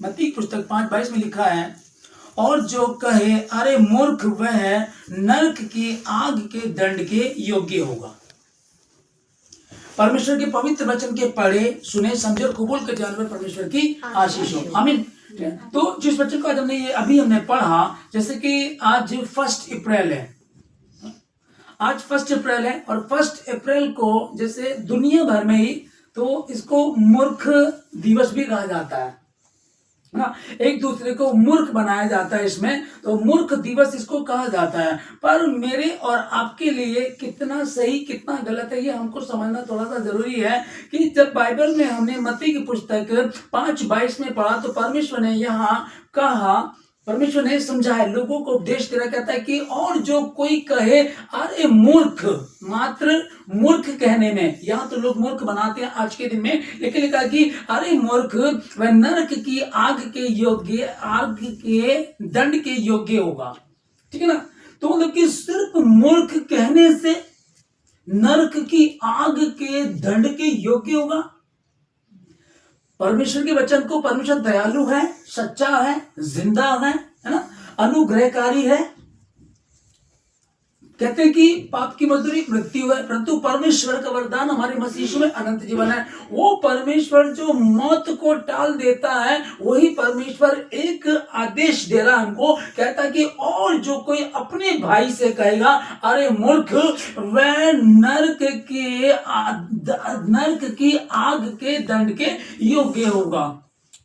मत्ती की पुस्तक 5:22 में लिखा है, और जो कहे अरे मूर्ख वह नरक की आग के दंड के योग्य होगा। परमेश्वर के पवित्र वचन के पढ़े सुने समझे और कबूल के जानवर परमेश्वर की आशीष हो, आमीन। तो जिस वचन को आज हमने पढ़ा, जैसे कि आज 1 अप्रैल है, आज 1 अप्रैल है, और 1 अप्रैल को जैसे दुनिया भर में ही तो इसको मूर्ख दिवस भी कहा जाता है ना, एक दूसरे को मूर्ख बनाया जाता है इसमें, तो मूर्ख दिवस इसको कहा जाता है। पर मेरे और आपके लिए कितना सही कितना गलत है ये हमको समझना थोड़ा सा जरूरी है कि जब बाइबल में हमने मत्ती की पुस्तक 5:22 में पढ़ा तो परमेश्वर ने यहाँ कहा, परमेश्वर ने समझाया, लोगों को उपदेश दे रहा, कहता है कि और जो कोई कहे अरे मूर्ख, मात्र मूर्ख कहने में, यहाँ तो लोग मूर्ख बनाते हैं आज के दिन में, लेकिन लिखा कि अरे मूर्ख वह नरक की आग के योग्य, आग के दंड के योग्य होगा। ठीक है ना, तो मतलब कि सिर्फ मूर्ख कहने से नरक की आग के दंड के योग्य होगा। परमेश्वर के वचन को, परमेश्वर दयालु है, सच्चा है, जिंदा है ना, अनुग्रहकारी है। कहते हैं कि पाप की मजदूरी मृत्यु है, परंतु परमेश्वर का वरदान हमारे मसीह यीशु में अनंत जीवन है। वो परमेश्वर जो मौत को टाल देता है, वही परमेश्वर एक आदेश दे रहा है हमको, कहता है कि और जो कोई अपने भाई से कहेगा अरे मूर्ख, वह नरक की आग के दंड के योग्य होगा।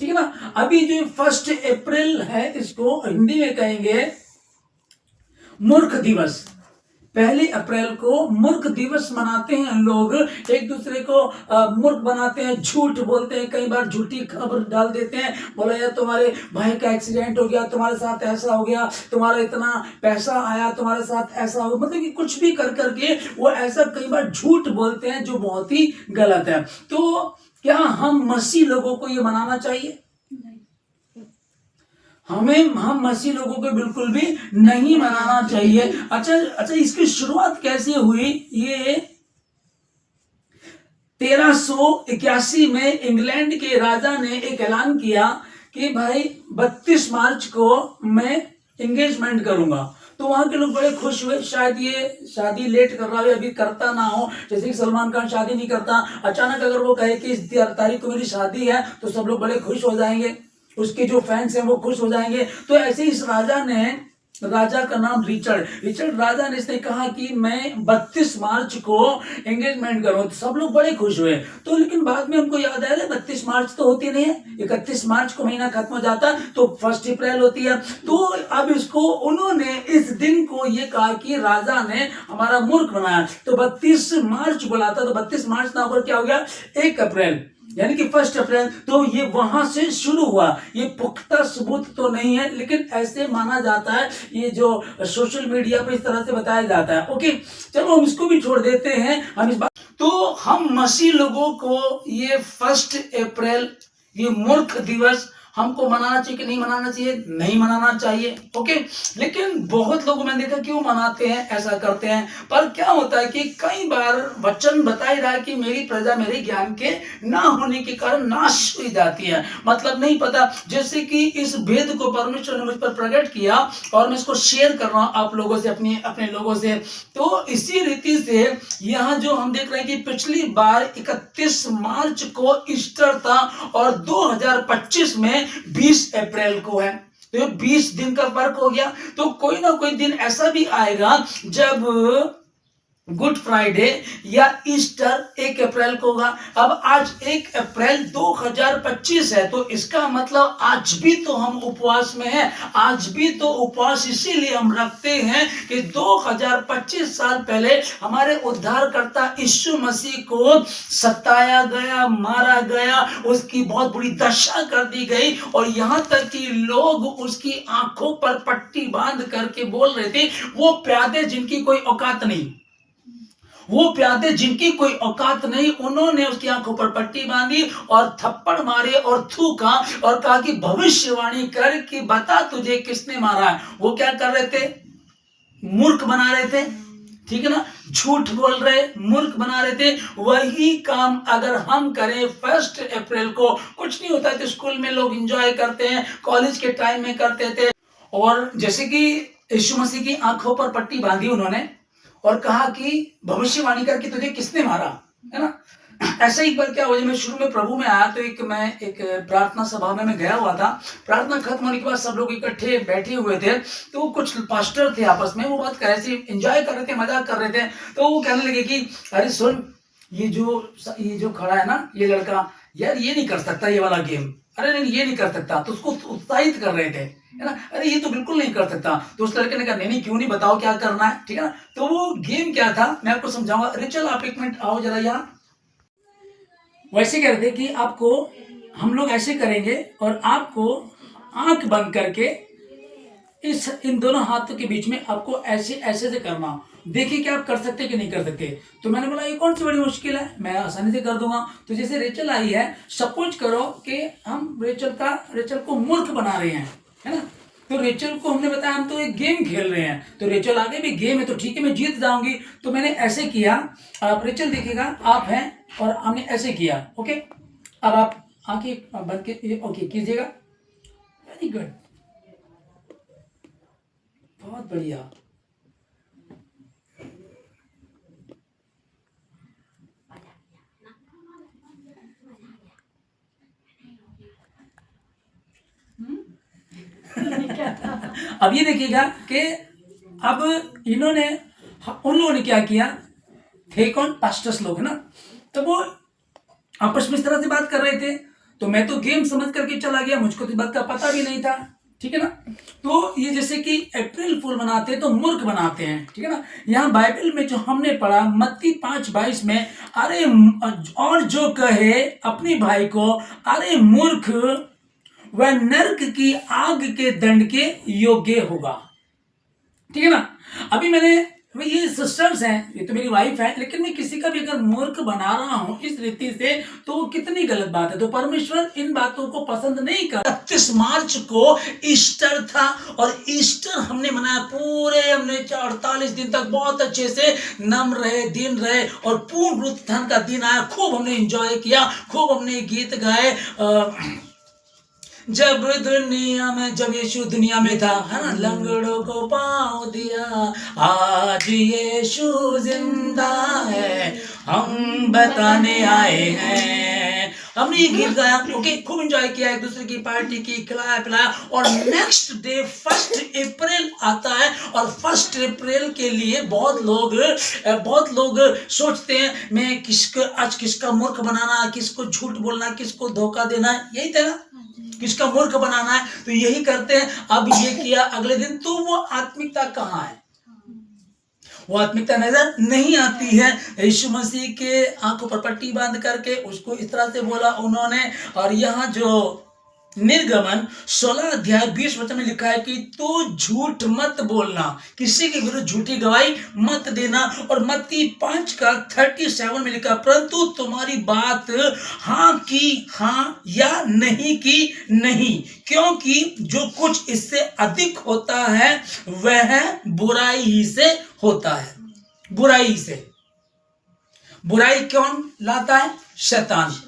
ठीक है ना। अभी जो 1 अप्रैल है, इसको हिंदी में कहेंगे मूर्ख दिवस। 1 अप्रैल को मूर्ख दिवस मनाते हैं लोग, एक दूसरे को मूर्ख बनाते हैं, झूठ बोलते हैं, कई बार झूठी खबर डाल देते हैं, बोला यार तुम्हारे भाई का एक्सीडेंट हो गया, तुम्हारे साथ ऐसा हो गया, तुम्हारा इतना पैसा आया, तुम्हारे साथ ऐसा हो गया, मतलब कि कुछ भी कर करके वो ऐसा कई बार झूठ बोलते हैं जो बहुत ही गलत है। तो क्या हम मसीह लोगों को ये मनाना चाहिए? हम मसीह लोगों को बिल्कुल भी नहीं मनाना चाहिए। अच्छा, इसकी शुरुआत कैसे हुई? ये 1381 में इंग्लैंड के राजा ने एक ऐलान किया कि भाई 32 मार्च को मैं एंगेजमेंट करूंगा। तो वहां के लोग बड़े खुश हुए, शायद ये शादी लेट कर रहा है, अभी करता ना हो, जैसे कि सलमान खान शादी नहीं करता, अचानक अगर वो कहे कि इस तारीख को मेरी शादी है तो सब लोग बड़े खुश हो जाएंगे, उसके जो फैंस हैं वो खुश हो जाएंगे। तो ऐसे इस राजा का नाम रिचर्ड राजा ने इसने कहा कि मैं 32 मार्च को एंगेजमेंट करूं, तो सब लोग बड़े खुश हुए। तो लेकिन बाद में हमको याद आया 32 मार्च तो होती नहीं है, 31 मार्च को महीना खत्म हो जाता तो 1 अप्रैल होती है। तो अब इसको उन्होंने इस दिन को ये कहा कि राजा ने हमारा मूर्ख बनाया, तो 32 मार्च बुलाता, तो 32 मार्च ना होकर क्या हो गया 1 अप्रैल, यानी कि 1 अप्रैल। तो ये वहां से शुरू हुआ, ये पुख्ता सबूत तो नहीं है, लेकिन ऐसे माना जाता है, ये जो सोशल मीडिया पे इस तरह से बताया जाता है। ओके, चलो हम इसको भी छोड़ देते हैं, हम इस बात, तो हम मसीह लोगों को ये 1 अप्रैल, ये मूर्ख दिवस हमको मनाना चाहिए कि नहीं मनाना चाहिए? नहीं मनाना चाहिए। ओके, लेकिन बहुत लोग मैंने देखा क्यों मनाते हैं, ऐसा करते हैं। पर क्या होता है कि कई बार वचन बता ही रहा है कि मेरी प्रजा मेरे ज्ञान के ना होने के कारण नाश हुई जाती है, मतलब नहीं पता। जैसे कि इस भेद को परमेश्वर ने मुझ पर प्रकट किया और मैं इसको शेयर कर रहा हूं आप लोगों से, अपने लोगों से। तो इसी रीति से यहाँ जो हम देख रहे हैं कि पिछली बार 31 मार्च को ईस्टर था और 2025 में 20 अप्रैल को है, तो 20 दिन का फर्क हो गया। तो कोई ना कोई दिन ऐसा भी आएगा जब गुड फ्राइडे या ईस्टर 1 अप्रैल को होगा। अब आज 1 अप्रैल 2025 है, तो इसका मतलब आज भी तो हम उपवास में हैं, आज भी तो उपवास इसीलिए हम रखते हैं कि 2025 साल पहले हमारे उद्धारकर्ता यीशु मसीह को सताया गया, मारा गया, उसकी बहुत बुरी दशा कर दी गई, और यहां तक कि लोग उसकी आंखों पर पट्टी बांध करके बोल रहे थे वो प्यादे जिनकी कोई औकात नहीं, वो प्यादे जिनकी कोई औकात नहीं, उन्होंने उसकी आंखों पर पट्टी बांधी और थप्पड़ मारे और थूका और कहा कि भविष्यवाणी कर कि बता तुझे किसने मारा है। वो क्या कर रहे थे? मूर्ख बना रहे थे। ठीक है ना, झूठ बोल रहे, मूर्ख बना रहे थे। वही काम अगर हम करें 1 अप्रैल को, कुछ नहीं होता है, तो स्कूल में लोग एंजॉय करते हैं, कॉलेज के टाइम में करते थे। और जैसे कि यीशु मसीह की आंखों पर पट्टी बांधी उन्होंने और कहा कि भविष्यवाणी कर कि तुझे किसने मारा, है ना। ऐसा एक बार क्या हुआ, मैं शुरू में प्रभु में आया तो मैं एक प्रार्थना सभा में मैं गया हुआ था। प्रार्थना खत्म होने के बाद सब लोग इकट्ठे बैठे हुए थे, तो कुछ पास्टर थे आपस में, वो बात कर रहे थे, एंजॉय कर रहे थे, मजाक कर रहे थे। तो वो कहने लगे कि अरे सुन, ये जो खड़ा है ना, ये लड़का, यार ये नहीं कर सकता ये वाला गेम, अरे नहीं ये नहीं कर सकता। तो उसको उत्साहित कर रहे थे, है ना, अरे ये तो बिल्कुल नहीं कर सकता। तो उस लड़के ने कहा नहीं क्यों नहीं, बताओ क्या करना है, ठीक है ना। तो वो गेम क्या था मैं आपको समझाऊंगा। रिचल आप एक मिनट आओ जरा यहाँ। वैसे कह रहे थे कि आपको हम लोग ऐसे करेंगे और आपको आंख बंद करके इन दोनों हाथों के बीच में आपको ऐसे ऐसे से करना, देखिए कि आप कर सकते कि नहीं कर सकते। तो मैंने बोला ये कौन सी बड़ी मुश्किल है, मैं आसानी से कर दूंगा। तो जैसे रेचल आई है, सपोज करो कि हम रेचल को मूर्ख बना रहे हैं, है ना। तो रेचल को हमने बताया हम तो एक गेम खेल रहे हैं, तो रेचल आगे भी गेम है तो ठीक है मैं जीत जाऊंगी। तो मैंने ऐसे किया, आप रेचल देखिएगा, आप हैं और हमने ऐसे किया, ओके। अब आप आंखें बंद के ओके कीजिएगा, वेरी गुड, बहुत बढ़िया। अब ये देखिएगा कि अब इन्होंने उन लोगों ने क्या किया, थे कौन, पास्टर्स लोग, है ना। तो वो आपस में इस तरह से बात कर रहे थे, तो मैं तो गेम समझ करके चला गया, मुझको तो बात का पता भी नहीं था, ठीक है ना। तो ये जैसे कि अप्रैल फूल मनाते हैं तो मूर्ख बनाते हैं, ठीक है ना। यहाँ बाइबल में जो हमने पढ़ा मत्ती 5:22 में, अरे और जो कहे अपने भाई को अरे मूर्ख, वह नरक की आग के दंड के योग्य होगा, ठीक है ना। अभी ये सिस्टर्स हैं, ये तो मेरी वाइफ है, लेकिन मैं किसी का भी अगर मूर्ख बना रहा हूं इस रीति से, तो कितनी गलत बात है। तो परमेश्वर इन बातों को पसंद नहीं कर। 31 मार्च को ईस्टर था और ईस्टर हमने मनाया, पूरे हमने 48 दिन तक बहुत अच्छे से नम रहे, दिन रहे और पूर्ण उत्थान का दिन आया। खूब हमने एंजॉय किया, खूब हमने गीत गाए। जब यीशु दुनिया में था, है ना, लंगड़ों को पाँव दिया, आज यीशु जिंदा है, हम बताने आए हैं। हमने ये गीत गाया, ओके, खूब एंजॉय किया, एक दूसरे की पार्टी की, खिलाया पिलाया। और नेक्स्ट डे 1 अप्रैल आता है और 1 अप्रैल के लिए बहुत लोग सोचते हैं मैं आज किसका मूर्ख बनाना, किसको झूठ बोलना, किसको धोखा देना, यही था ना, किसका मूर्ख बनाना है, तो यही करते हैं। अब ये किया, अगले दिन तो वो आत्मिकता कहाँ है, वो आत्मिकता नजर नहीं आती है। यीशु मसीह के आंखों पर पट्टी बांध करके उसको इस तरह से बोला उन्होंने। और यहाँ जो निर्गमन 16:20 में लिखा है कि तू झूठ मत बोलना, किसी के विरुद्ध झूठी गवाही मत देना। और मत्ती 5:37 में लिखा, परंतु तुम्हारी बात हाँ की हाँ या नहीं की नहीं, क्योंकि जो कुछ इससे अधिक होता है वह बुराई ही से होता है। बुराई से, बुराई कौन लाता है, शैतान।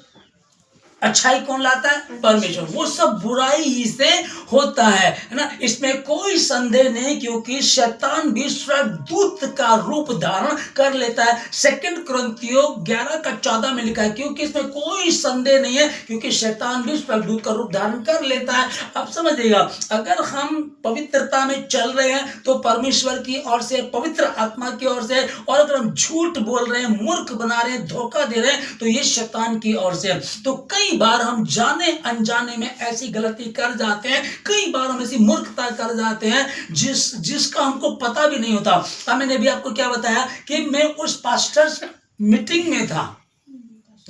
अच्छाई कौन लाता है, परमेश्वर। वो सब बुराई ही से होता है ना, इसमें कोई संदेह नहीं, क्योंकि शैतान भी स्वर्गदूत का रूप धारण कर लेता है। 2 कुरिन्थियों 11:14 में लिखा है, क्योंकि इसमें कोई संदेह नहीं है, क्योंकि शैतान भी स्वर्गदूत का रूप धारण कर लेता है। अब समझिएगा, अगर हम पवित्रता में चल रहे हैं तो परमेश्वर की ओर से, पवित्र आत्मा की ओर से, और अगर हम झूठ बोल रहे हैं, मूर्ख बना रहे हैं, धोखा दे रहे हैं, तो ये शैतान की ओर से। तो कई बार हम जाने अनजाने में ऐसी गलती कर जाते हैं, कई बार हम ऐसी मूर्खता कर जाते हैं जिसका हमको पता भी नहीं होता। मैंने भी आपको क्या बताया कि मैं उस पास्टर्स मीटिंग में था,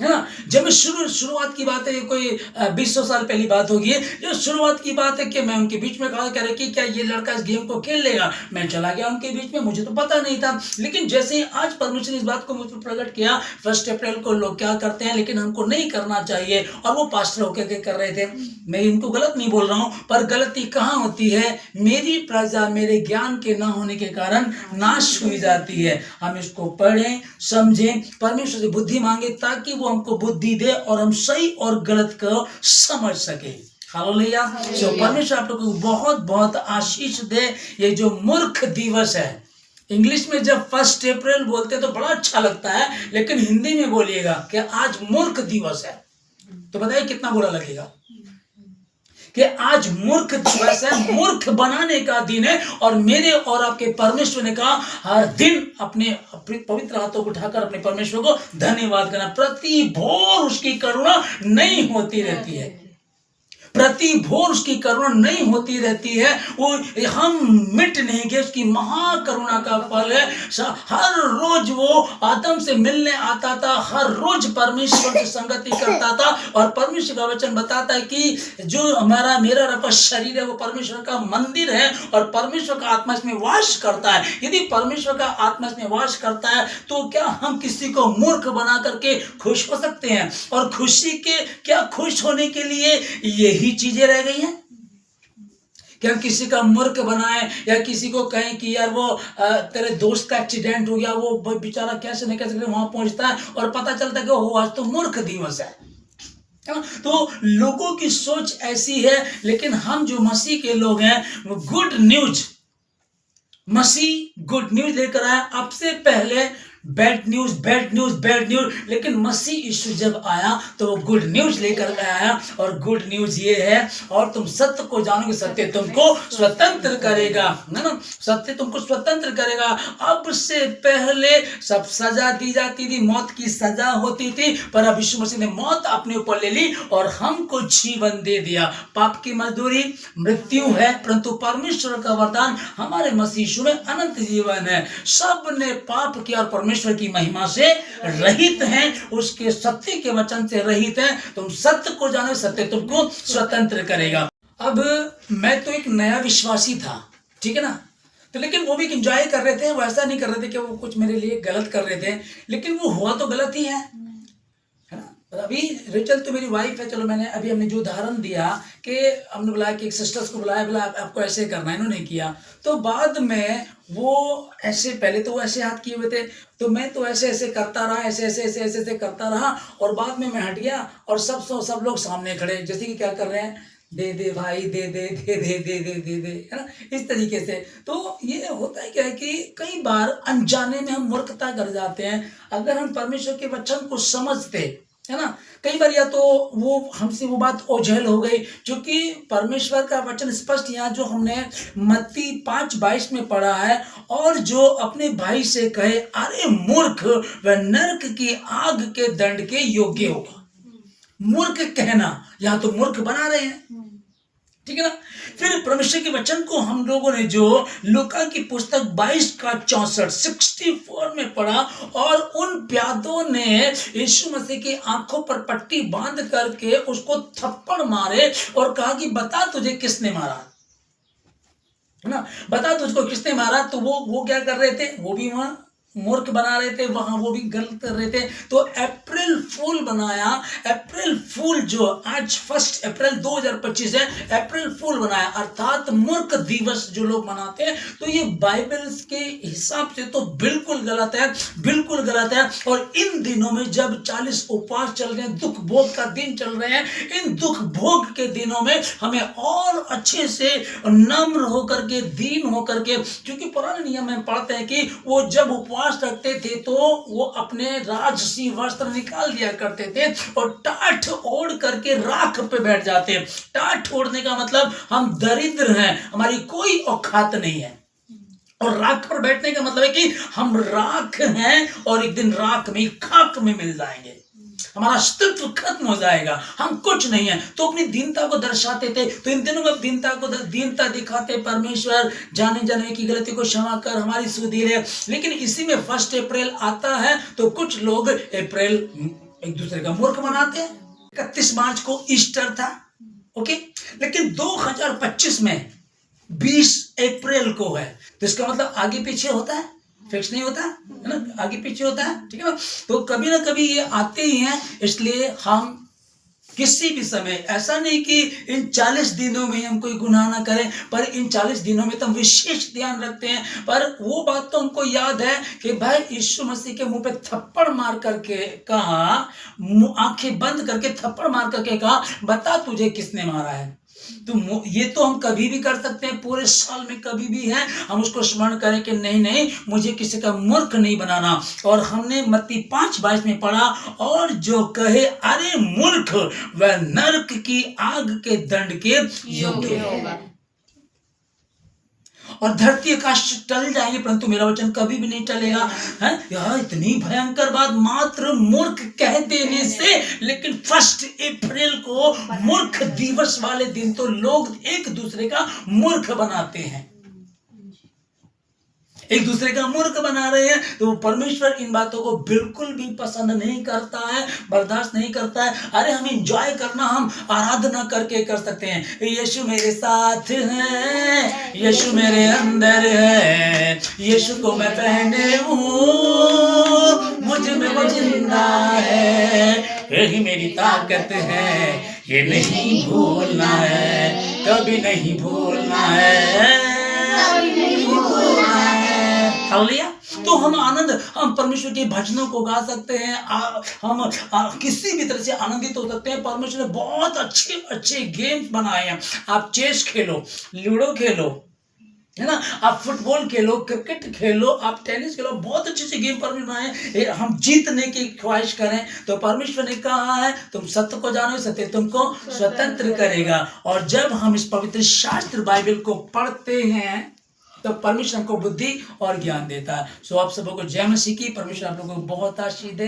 है ना। जब मैं शुरुआत की बात है, ये कोई 20 साल पहली बात होगी, जो शुरुआत की बात है कि मैं उनके बीच में कहा कह रहे कि क्या ये लड़का इस गेम को खेल लेगा। मैं चला गया उनके बीच में, मुझे तो पता नहीं था। लेकिन जैसे ही आज परमेश्वर ने इस बात को मुझ पर प्रकट किया, 1 अप्रैल को लोग क्या करते हैं लेकिन हमको नहीं करना चाहिए, और वो पास्टर होकर के कर रहे थे। मैं इनको गलत नहीं बोल रहा हूँ, पर गलती कहाँ होती है, मेरी प्रजा मेरे ज्ञान के ना होने के कारण नाश हुई जाती है। हम इसको पढ़ें, समझें, परमेश्वर से बुद्धि मांगे ताकि वो हमको बुद्धि दे और हम सही और गलत को समझ सके। हालेलुया। सो परमेश्वर आप लोगों को बहुत बहुत आशीष दे। ये जो मूर्ख दिवस है, इंग्लिश में जब 1 अप्रैल बोलते हैं तो बड़ा अच्छा लगता है, लेकिन हिंदी में बोलिएगा कि आज मूर्ख दिवस है, तो बताइए कितना बुरा लगेगा कि आज मूर्ख दिवस है, मूर्ख बनाने का दिन है। और मेरे और आपके परमेश्वर ने कहा हर दिन अपने पवित्र हाथों को उठाकर अपने परमेश्वर को धन्यवाद करना। प्रति भोर उसकी करुणा नहीं होती रहती है, प्रति भोर उसकी करुणा नहीं होती रहती है, वो हम मिट नहीं गए, उसकी महाकरुणा का फल है। हर रोज वो आदम से मिलने आता था, हर रोज परमेश्वर की संगति करता था, और परमेश्वर का वचन बताता है कि जो हमारा मेरा रब का शरीर है वो परमेश्वर का मंदिर है, और परमेश्वर का आत्मा इसमें वास करता है। यदि परमेश्वर का आत्मा इसमें वास करता है तो क्या हम किसी को मूर्ख बना करके खुश हो सकते हैं? और खुशी के क्या खुश होने के लिए यही चीजें रह गई हैं? क्या किसी का मूर्ख बनाए, या किसी को कहें कि यार वो तेरे दोस्त का एक्सीडेंट हो गया, वो बेचारा कैसे न कैसे वहां पहुंचता है, और पता चलता है कि वो आज तो मूर्ख दिवस है। तो लोगों की सोच ऐसी है। लेकिन हम जो मसीह के लोग हैं, गुड न्यूज, मसीह गुड न्यूज लेकर आया। अब से पहले bad news bad news bad news, लेकिन मसीह यीशु जब आया तो वो गुड न्यूज लेकर आया, और गुड न्यूज ये है, और तुम सत्य को जानोगे, सत्य तुमको स्वतंत्र करेगा, है ना, सत्य तुमको स्वतंत्र करेगा। अब से पहले सब सजा दी जाती थी, मौत की सजा होती थी, पर अब यीशु मसीह ने मौत अपने ऊपर ले ली और हमको जीवन दे दिया। पाप की मजदूरी मृत्यु है, परंतु परमेश्वर का वरदान हमारे मसीह यीशु में अनंत जीवन है। सब ने पाप किया और परमेश्वर की महिमा से रहित हैं, उसके सत्य के वचन से रहित हैं। तुम सत्य को जानो, सत्य तुमको स्वतंत्र करेगा। अब मैं तो एक नया विश्वासी था, ठीक है ना, तो लेकिन वो भी एंजॉय कर रहे थे, वो ऐसा नहीं कर रहे थे कि वो कुछ मेरे लिए गलत कर रहे थे, लेकिन वो हुआ तो गलत ही है ना। अभी रिचल तो मेरी वाइफ है, चलो हमने जो उदाहरण दिया कि हमने बुलाया कि एक सिस्टर्स को बुलाया, बोला आपको ऐसे करना है, इन्होंने किया, तो बाद में वो ऐसे, पहले तो वो ऐसे हाथ किए हुए थे, तो मैं तो ऐसे ऐसे करता रहा, ऐसे ऐसे ऐसे ऐसे ऐसे करता रहा, और बाद में मैं हट गया और सब लोग सामने खड़े, जैसे कि क्या कर रहे हैं, दे दे भाई, दे दे दे दे दे दे दे दे, है ना, इस तरीके से। तो ये होता है क्या है कि कई बार अनजाने में हम मूर्खता कर जाते हैं। अगर हम परमेश्वर के वचन को समझते, है ना, कई बार या तो वो हमसे वो बात ओझल हो गई, क्योंकि परमेश्वर का वचन स्पष्ट यहाँ जो हमने मत्ती 5:22 में पढ़ा है, और जो अपने भाई से कहे अरे मूर्ख, वह नरक की आग के दंड के योग्य होगा। मूर्ख कहना, यहाँ तो मूर्ख बना रहे हैं, ठीक है ना। फिर परमेश्वर के वचन को हम लोगों ने जो लूका की पुस्तक 22:64 में पढ़ा, और उन प्यादों ने यीशु मसीह की आंखों पर पट्टी बांध करके उसको थप्पड़ मारे और कहा कि बता तुझे किसने मारा, है ना, बता तुझको किसने मारा। तो वो क्या कर रहे थे, वो भी वहां मूर्ख बना रहे थे, वहां वो भी गलत कर रहे थे। तो अप्रैल फूल बनाया, अप्रैल फूल जो आज 1 अप्रैल 2025 है, अप्रैल फूल बनाया, अर्थात मूर्ख दिवस जो लोग मनाते हैं। तो ये बाइबल के हिसाब से तो बिल्कुल गलत है, बिल्कुल गलत है। और इन दिनों में जब 40 उपवास चल रहे हैं, दुख भोग का दिन चल रहे हैं, इन दुख भोग के दिनों में हमें और अच्छे से नम्र होकर के, दीन होकर के, क्योंकि पुराने नियम में पढ़ते हैं कि वो जब उपवास रखते थे तो वो अपने राजसी वस्त्र निकाल दिया करते थे और टाट ओढ़ करके राख पे बैठ जाते। टाट ओढ़ने का मतलब हम दरिद्र हैं, हमारी कोई औकात नहीं है, और राख पर बैठने का मतलब है कि हम राख हैं और एक दिन राख में, खाक में मिल जाएंगे, हमारा अस्तित्व खत्म हो जाएगा, हम कुछ नहीं है। तो अपनी दीनता को दर्शाते थे। तो इन दिनों में दीनता दिखाते, परमेश्वर जाने जाने की गलती को क्षमा कर, हमारी सुधि ले। लेकिन इसी में 1 अप्रैल आता है तो कुछ लोग अप्रैल एक दूसरे का मूर्ख बनाते हैं। 31 मार्च को ईस्टर था, ओके, लेकिन 2025 में 20 अप्रैल को है, तो इसका मतलब आगे पीछे होता है, फिक्स नहीं होता है ना, आगे पीछे होता है, ठीक है ना। तो कभी ना कभी ये आते ही हैं, इसलिए हम किसी भी समय, ऐसा नहीं कि इन 40 दिनों में हम कोई गुनाह ना करें, पर इन 40 दिनों में तो हम विशेष ध्यान रखते हैं। पर वो बात तो हमको याद है कि भाई यीशु मसीह के मुंह पे थप्पड़ मार करके कहा, आंखें बंद करके थप्पड़ मार करके कहा, बता तुझे किसने मारा है। तो ये तो हम कभी भी कर सकते हैं, पूरे साल में कभी भी है हम उसको स्मरण करें कि नहीं नहीं, मुझे किसी का मूर्ख नहीं बनाना। और हमने मत्ती 5:22 में पढ़ा, और जो कहे अरे मूर्ख, वह नरक की आग के दंड के योग्य होगा। और धरती आकाश टल जाएंगे, परंतु मेरा वचन कभी भी नहीं टलेगा। है यार, इतनी भयंकर बात मात्र मूर्ख कह देने से। लेकिन 1 अप्रैल को मूर्ख दिवस वाले दिन तो लोग एक दूसरे का मूर्ख बनाते हैं, एक दूसरे का मूर्ख बना रहे हैं। तो परमेश्वर इन बातों को बिल्कुल भी पसंद नहीं करता है, बर्दाश्त नहीं करता है। अरे हम एंजॉय करना, हम आराधना करके कर सकते हैं। यीशु मेरे साथ है, यीशु मेरे अंदर है, यीशु को मैं पहने हूँ, मुझ में वो जिंदा है, यही मेरी ताकत है, ये नहीं भूलना है, कभी नहीं भूलना है, नहीं भूलना है। हालेलुया। तो हम आनंद, हम परमेश्वर के भजनों को गा सकते हैं, हम किसी भी तरह से आनंदित हो सकते हैं। परमेश्वर ने बहुत अच्छे अच्छे गेम्स बनाए हैं। आप चेस खेलो, लूडो खेलो, है ना, आप फुटबॉल खेलो, क्रिकेट खेलो, आप टेनिस खेलो, बहुत अच्छे अच्छे गेम परमेश्वर बनाए। हम जीतने की ख्वाहिश करें तो परमेश्वर ने कहा है, तुम सत्य को जानो, सत्य तुमको स्वतंत्र करेगा। और जब हम इस पवित्र शास्त्र बाइबल को पढ़ते हैं तो परमेश्वर हमको बुद्धि और ज्ञान देता है। सो आप सबों को जय मसीह की। परमेश्वर आप लोगों को बहुत आशीष दे।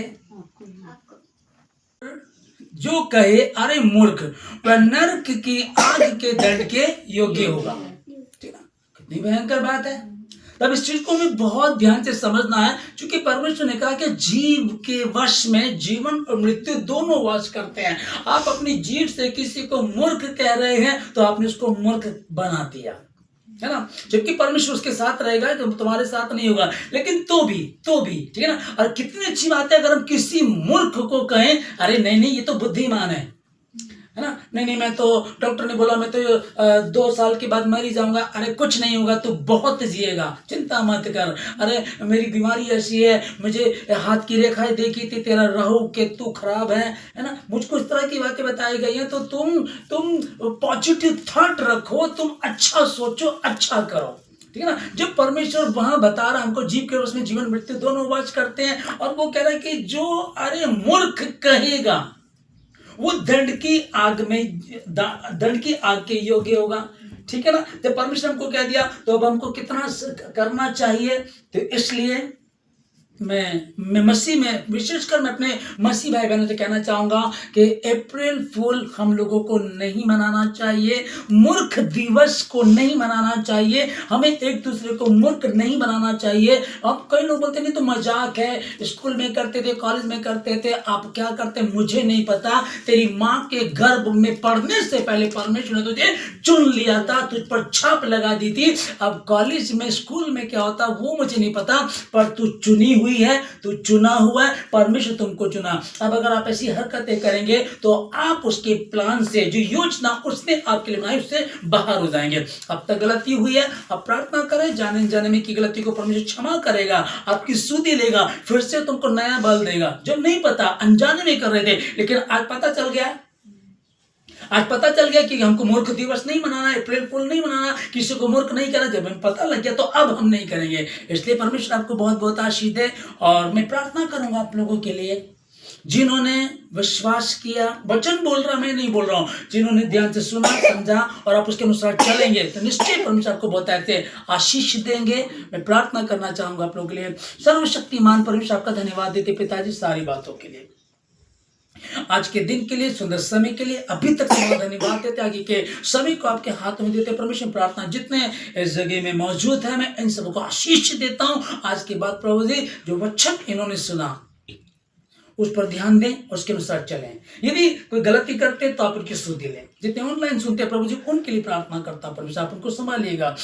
जो कहे अरे मूर्ख, वह नरक की आग के दंड के योग्य होगा। ठीक है, कितनी भयंकर बात है। तब इस चीज को हमें बहुत ध्यान से समझना है, क्योंकि परमेश्वर ने कहा कि जीव के वश में जीवन और मृत्यु दोनों वास करते हैं। आप अपनी जीव से किसी को मूर्ख कह रहे हैं तो आपने उसको मूर्ख बना दिया, है ना, जबकि परमेश्वर उसके साथ रहेगा, तो तुम्हारे साथ नहीं होगा। लेकिन तो भी ठीक है ना। और कितनी अच्छी बात है अगर हम किसी मूर्ख को कहें, अरे नहीं नहीं, ये तो बुद्धिमान है ना, नहीं नहीं, मैं तो, डॉक्टर ने बोला मैं तो 2 साल के बाद मर ही जाऊंगा। अरे कुछ नहीं होगा, तू बहुत जिएगा, चिंता मत कर। अरे मेरी बीमारी ऐसी है, मुझे हाथ की रेखाएं देखी थी, तेरा राहु केतु खराब है ना, मुझको इस तरह की बातें बताई गई हैं। तो तुम पॉजिटिव थॉट रखो, तुम अच्छा सोचो, अच्छा करो, ठीक है ना। जब परमेश्वर वहां बता रहा हमको जीव के वश में जीवन मृत्यु दोनों वास करते हैं, और वो कह रहा है कि जो अरे मूर्ख कहेगा वो दंड की आग के योग्य होगा, ठीक है ना। तो परमेश्वर हमको कह दिया, तो अब हमको कितना करना चाहिए। तो इसलिए मैं मसीह में, विशेषकर मैं अपने मसीह भाई बहनों से कहना चाहूंगा कि अप्रैल फूल हम लोगों को नहीं मनाना चाहिए, मूर्ख दिवस को नहीं मनाना चाहिए, हमें एक दूसरे को मूर्ख नहीं बनाना चाहिए। अब कई लोग बोलते नहीं तो मजाक है, स्कूल में करते थे, कॉलेज में करते थे, आप क्या करते मुझे नहीं पता। तेरी माँ के गर्भ में पढ़ने से पहले परमेश्वर ने तुझे चुन लिया था, तुझ पर छाप लगा दी थी। अब कॉलेज में, स्कूल में क्या होता वो मुझे नहीं पता, पर तू चुनी हुई है, तू चुना हुआ है, परमेश्वर तुमको चुना। अब अगर आप ऐसी हरकतें करेंगे तो आप उसके प्लान से, जो योजना उसने आपके लिए बनाई, उससे बाहर हो जाएंगे। अब तक गलती हुई है, अब प्रार्थना करें, जाने जाने में की गलती को परमेश्वर क्षमा करेगा, आपकी सुधि लेगा, फिर से तुमको नया बल देगा। जो नहीं पता, अनजाने में कर रहे थे, लेकिन आज पता चल गया, आज पता चल गया कि हमको मूर्ख दिवस नहीं मनाना, अप्रैल फूल नहीं मनाना, किसी को मूर्ख नहीं करना। जब हमें पता लग गया तो अब हम नहीं करेंगे। इसलिए परमेश्वर आपको बहुत बहुत आशीष दे। और मैं प्रार्थना करूंगा आप लोगों के लिए जिन्होंने विश्वास किया, वचन बोल रहा, मैं नहीं बोल रहा हूं, जिन्होंने ध्यान से सुना, समझा और आप उसके अनुसार चलेंगे तो निश्चय परमेश्वर आपको बहुत ऐसे आशीष देंगे। मैं प्रार्थना करना चाहूंगा आप लोगों के लिए। सर्वशक्तिमान परमेश्वर आपका धन्यवाद देते पिताजी सारी बातों के लिए, आज के दिन के लिए, सुंदर समय के लिए, अभी तक धन्यवाद देते, आगे के समय को आपके हाथ में देते। परमेश्वर प्रार्थना जितने इस जगह में मौजूद है, मैं इन सबको आशीष देता हूं। आज के बाद प्रभु जी जो वचन इन्होंने सुना उस पर ध्यान दें, उसके अनुसार चलें। यदि कोई गलती करते तो आप उनकी सुधि लें। जितने ऑनलाइन सुनते हैं प्रभु जी, उनके लिए प्रार्थना करता हूं। प्रभु जी आप उनको संभालिएगा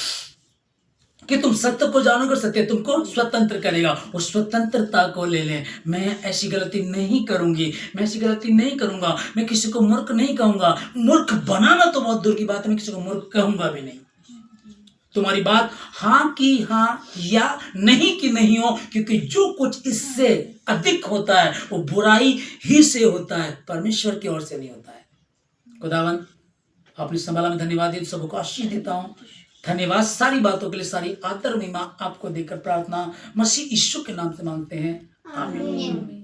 कि तुम सत्य को जानोगे, सत्य तुमको स्वतंत्र करेगा। उस स्वतंत्रता को ले लें। मैं ऐसी गलती नहीं करूंगी, मैं ऐसी गलती नहीं करूंगा, मैं किसी को मूर्ख नहीं कहूंगा। मूर्ख बनाना तो बहुत दूर की बात है, मैं किसी को मूर्ख कहूंगा भी नहीं। तुम्हारी बात हाँ की हाँ या नहीं की नहीं हो, क्योंकि जो कुछ इससे अधिक होता है वो बुराई ही से होता है, परमेश्वर की ओर से नहीं होता है। खुदावन आपने संभाला, में धन्यवाद देता, सबको आशीष देता हूँ। धन्यवाद सारी बातों के लिए। सारी आदर महिमा आपको देकर प्रार्थना मसीह यीशु के नाम से मांगते हैं, आमीन।